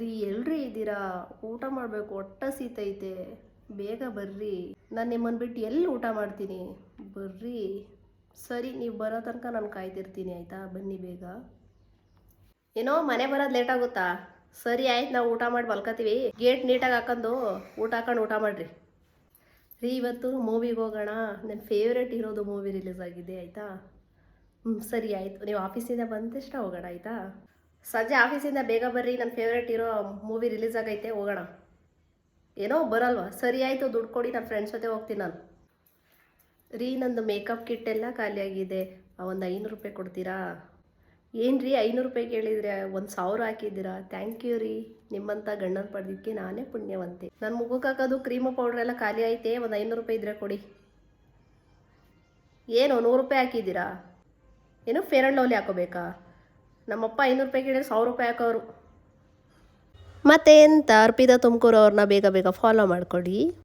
ರೀ ಎಲ್ರಿ ಇದ್ದೀರಾ? ಊಟ ಮಾಡಬೇಕು, ಹೊಟ್ಟೆ ಹಸಿತೈತೆ. ಬೇಗ ಬರ್ರಿ. ನಾನು ನಿಮ್ಮನ್ನು ಬಿಟ್ಟು ಎಲ್ಲಿ ಊಟ ಮಾಡ್ತೀನಿ? ಬರ್ರಿ. ಸರಿ, ನೀವು ಬರೋ ತನಕ ನಾನು ಕಾಯ್ತಿರ್ತೀನಿ, ಆಯಿತಾ? ಬನ್ನಿ ಬೇಗ. ಏನೋ ಮನೆ ಬರೋದು ಲೇಟ್ ಆಗುತ್ತಾ? ಸರಿ ಆಯ್ತು, ನಾವು ಊಟ ಮಾಡಿ ಮಲ್ಕೋತೀವಿ. ಗೇಟ್ ನೀಟಾಗಿ ಹಾಕೊಂಡು ಊಟ ಮಾಡಿರಿ. ರೀ, ಇವತ್ತು ಮೂವಿಗೆ ಹೋಗೋಣ. ನನ್ನ ಫೇವ್ರೆಟ್ ಇರೋದು ಮೂವಿ ರಿಲೀಸ್ ಆಗಿದೆ, ಆಯಿತಾ? ಸರಿ ಆಯಿತು, ನೀವು ಆಫೀಸಿಂದ ಬಂದ ತಕ್ಷಣ ಹೋಗೋಣ, ಆಯಿತಾ? ಸಂಜೆ ಆಫೀಸಿಂದ ಬೇಗ ಬರ್ರಿ, ನನ್ನ ಫೇವ್ರೇಟ್ ಇರೋ ಮೂವಿ ರಿಲೀಸ್ ಆಗೈತೆ, ಹೋಗೋಣ. ಏನೋ ಬರಲ್ವಾ? ಸರಿ ಆಯಿತು, ದುಡ್ಡು ಕೊಡಿ, ನನ್ನ ಫ್ರೆಂಡ್ಸ್ ಜೊತೆ ಹೋಗ್ತೀನಿ ನಾನು. ರೀ, ನಂದು ಮೇಕಪ್ ಕಿಟ್ ಎಲ್ಲ ಖಾಲಿಯಾಗಿದೆ. ಒಂದು 500 ರೂಪಾಯಿ ಕೊಡ್ತೀರಾ? ಏನು ರೀ 500 ರೂಪಾಯಿ ಕೇಳಿದರೆ 1000 ಹಾಕಿದ್ದೀರಾ? ಥ್ಯಾಂಕ್ ಯು ರೀ. ನಿಮ್ಮಂಥ ಗಂಡನ ಪಡೆದಿದ್ದಕ್ಕೆ ನಾನೇ ಪುಣ್ಯವಂತೆ. ನನ್ನ ಮುಖಕ್ಕೆ ಹಾಕೋದು ಕ್ರೀಮು ಪೌಡ್ರ್ ಎಲ್ಲ ಖಾಲಿ ಐತೆ. ಒಂದು 500 ರೂಪಾಯಿ ಇದ್ದರೆ ಕೊಡಿ. ಏನು 100 ರೂಪಾಯಿ ಹಾಕಿದ್ದೀರಾ? ಏನು ಫೇರ್ ಆ್ಯಂಡ್ ಲವ್ಲಿ ಹಾಕೋಬೇಕಾ? ನಮ್ಮಪ್ಪ 500 ರೂಪಾಯಿ ಕೇಳಿದ್ರೆ 1000 ರೂಪಾಯಿ ಹಾಕೋರು. ಮತ್ತೆ ಎಂತ, ಅರ್ಪಿತಾ ತುಮಕೂರು ಅವ್ರನ್ನ ಬೇಗ ಬೇಗ ಫಾಲೋ ಮಾಡ್ಕೊಡಿ.